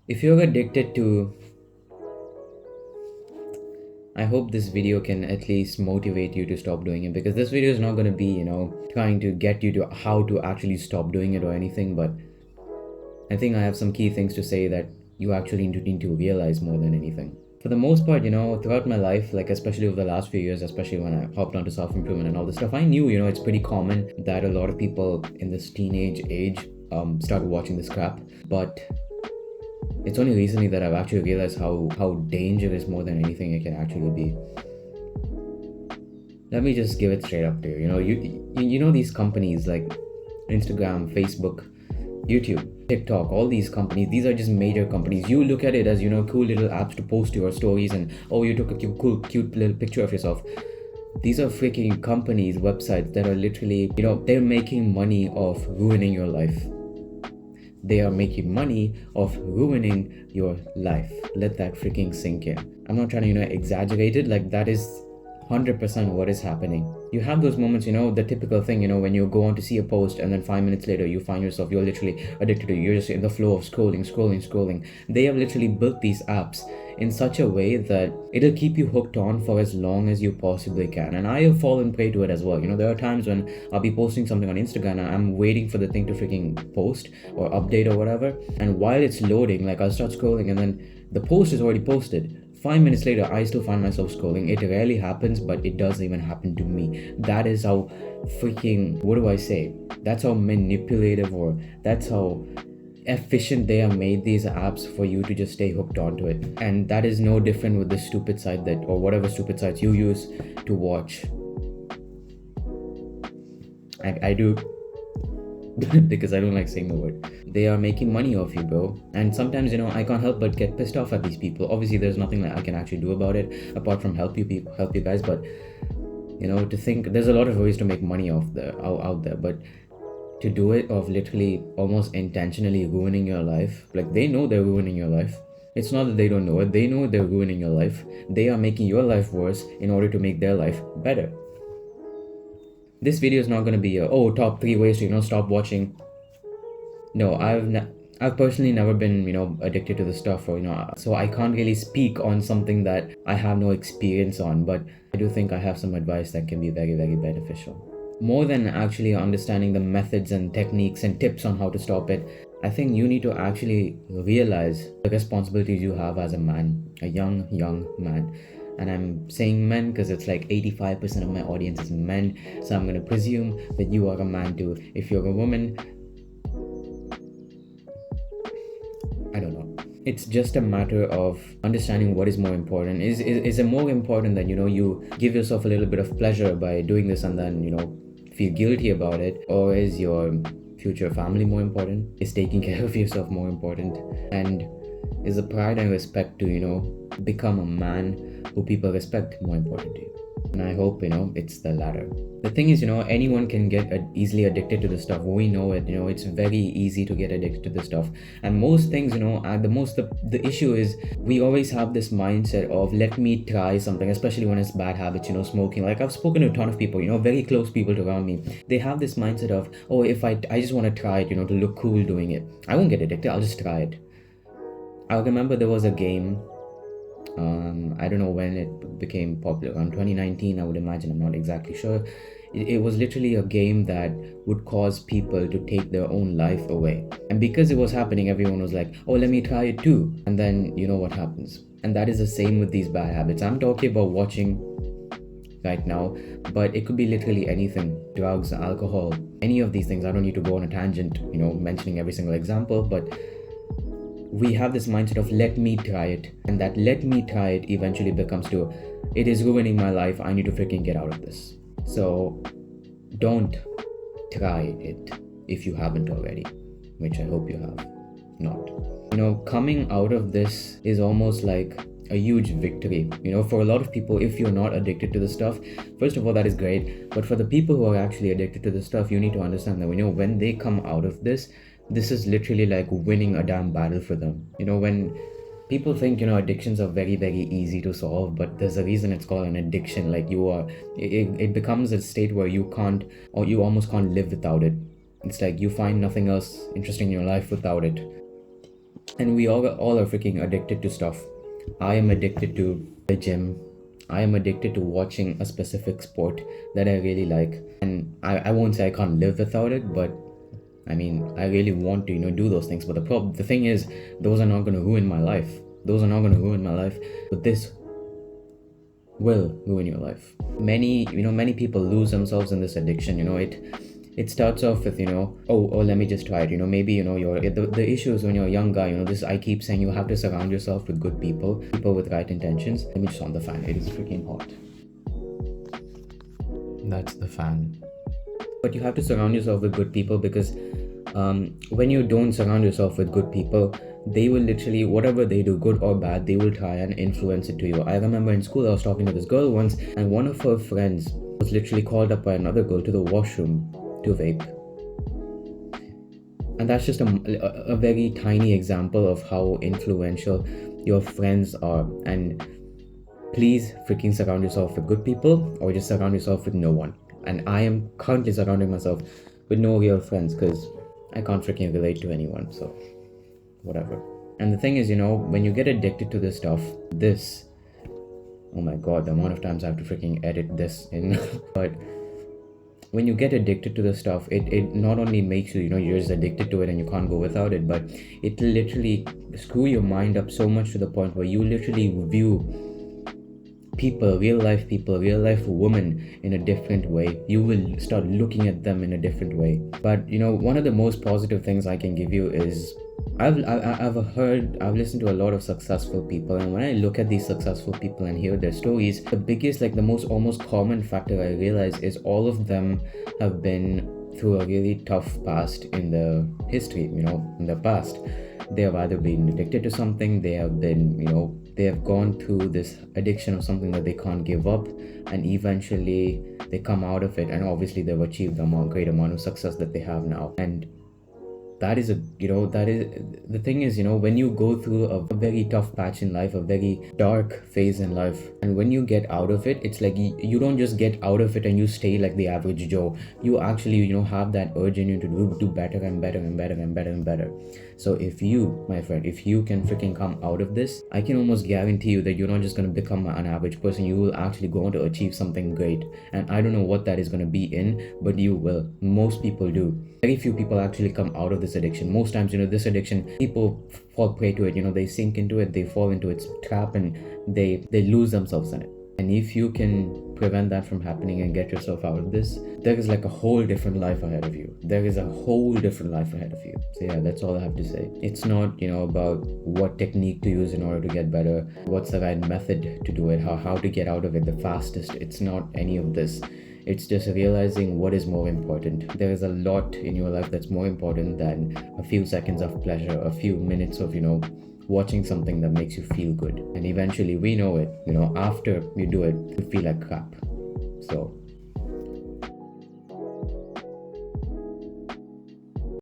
If you're addicted to, I hope this video can at least motivate you to stop doing it, because this video is not going to be, trying to get you to how to actually stop doing it or anything, but I think I have some key things to say that you actually need to realize more than anything. For the most part, throughout my life, like especially over the last few years, especially when I hopped onto self-improvement and all this stuff, I knew, it's pretty common that a lot of people in this teenage age started watching this crap. But it's only recently that I've actually realized how dangerous more than anything it can actually be. Let me just give it straight up to you. You know these companies like Instagram, Facebook, YouTube, TikTok, all these companies, these are just major companies. You look at it as, cool little apps to post your stories and, oh, you took a cute little picture of yourself. These are freaking companies, websites that are literally, they're making money off ruining your life. They are making money off ruining your life. Let that freaking sink in. I'm not trying to, exaggerate it. Like, that is 100% what is happening. You have those moments, the typical thing, when you go on to see a post and then 5 minutes later you find yourself, you're literally addicted to it. You're just in the flow of scrolling. They have literally built these apps in such a way that it'll keep you hooked on for as long as you possibly can. And I have fallen prey to it as well. There are times when I'll be posting something on Instagram and I'm waiting for the thing to freaking post or update or whatever. And while it's loading, like I'll start scrolling and then the post is already posted. 5 minutes later, I still find myself scrolling. It rarely happens, but it does even happen to me. That is how freaking, what do I say? That's how manipulative, or that's how efficient they have made these apps for you to just stay hooked onto it. And that is no different with the stupid site that, or whatever stupid sites you use to watch. I do because I don't like saying the word. They are making money off you, bro. And sometimes, I can't help but get pissed off at these people. Obviously, there's nothing that I can actually do about it apart from help you guys. But to think there's a lot of ways to make money out there, but to do it of literally almost intentionally ruining your life, like they know they're ruining your life. It's not that they don't know it. They know they're ruining your life. They are making your life worse in order to make their life better. This video is not going to be top 3 ways to stop watching. No, I've personally never been addicted to the stuff, or so I can't really speak on something that I have no experience on, but I do think I have some advice that can be very, very beneficial. More than actually understanding the methods and techniques and tips on how to stop it, I think you need to actually realize the responsibilities you have as a man, a young man. And I'm saying men because it's like 85% of my audience is men, so I'm going to presume that you are a man too. If you're a woman, I don't know. It's just a matter of understanding what is more important. Is it more important that you give yourself a little bit of pleasure by doing this and then feel guilty about it, or is your future family more important? Is taking care of yourself more important? And is the pride and respect to become a man who people respect more important to you? And I hope it's the latter. The thing is, anyone can get easily addicted to this stuff. We know it. It's very easy to get addicted to this stuff. And most things, the issue is we always have this mindset of let me try something, especially when it's bad habits. Smoking. Like I've spoken to a ton of people, very close people around me. They have this mindset of, oh, if I just want to try it, to look cool doing it. I won't get addicted. I'll just try it. I remember there was a game. I don't know when it became popular, around 2019 I would imagine, I'm not exactly sure. It was literally a game that would cause people to take their own life away, and because it was happening, everyone was like, oh, let me try it too. And then what happens? And that is the same with these bad habits. I'm talking about watching right now, but it could be literally anything: drugs, alcohol, any of these things. I don't need to go on a tangent mentioning every single example, but we have this mindset of let me try it, and that let me try it eventually becomes to it is ruining my life, I need to freaking get out of this. So don't try it if you haven't already, which I hope you have not. Coming out of this is almost like a huge victory. For a lot of people, if you're not addicted to the stuff, first of all, that is great. But for the people who are actually addicted to the stuff, you need to understand that when they come out of this is literally like winning a damn battle for them. When people think addictions are very, very easy to solve, but there's a reason it's called an addiction. Like it becomes a state where you can't, or you almost can't live without it. It's like you find nothing else interesting in your life without it. And we all are freaking addicted to stuff. I am addicted to the gym. I am addicted to watching a specific sport that I really like. And I won't say I can't live without it, but I mean, I really want to, do those things. But the thing is, those are not going to ruin my life. Those are not going to ruin my life. But this will ruin your life. Many people lose themselves in this addiction. It starts off with, oh, let me just try it. Maybe, the issue is when you're a young guy, this, I keep saying you have to surround yourself with good people with right intentions. Let me just on the fan. It is freaking hot. That's the fan. But you have to surround yourself with good people, because when you don't surround yourself with good people, they will literally, whatever they do, good or bad, they will try and influence it to you. I remember in school I was talking to this girl once, and one of her friends was literally called up by another girl to the washroom to vape. And that's just a very tiny example of how influential your friends are. And please freaking surround yourself with good people, or just surround yourself with no one. And I am currently surrounding myself with no real friends, because I can't freaking relate to anyone, so whatever. And the thing is, when you get addicted to this stuff, oh my god, the amount of times I have to freaking edit this in. But when you get addicted to the stuff, it not only makes you, you're just addicted to it and you can't go without it, but it literally screw your mind up so much to the point where you literally view real life women in a different way. You will start looking at them in a different way. But one of the most positive things I can give you is I've listened to a lot of successful people, and when I look at these successful people and hear their stories, the biggest, the most almost common factor I realize is all of them have been through a really tough past in the history, in the past. They have either been addicted to something, they have been, they have gone through this addiction of something that they can't give up, and eventually they come out of it, and obviously they've achieved the great amount of success that they have now. And that is the thing is, when you go through a very tough patch in life, a very dark phase in life, and when you get out of it, it's like you don't just get out of it and you stay like the average Joe. You actually, have that urge in you to do better and better and better and better and better. So if you, my friend, if you can freaking come out of this, I can almost guarantee you that you're not just going to become an average person. You will actually go on to achieve something great. And I don't know what that is going to be in, but you will. Most people do. Very few people actually come out of this addiction. Most times, this addiction, people fall prey to it. They sink into it, they fall into its trap, and they lose themselves in it. And if you can prevent that from happening and get yourself out of this, there is a whole different life ahead of you. There is a whole different life ahead of you. So yeah, that's all I have to say. It's not, about what technique to use in order to get better, what's the right method to do it, how to get out of it the fastest. It's not any of this. It's just realizing what is more important. There is a lot in your life that's more important than a few seconds of pleasure, a few minutes of, watching something that makes you feel good. And eventually we know it, after you do it, you feel like crap. So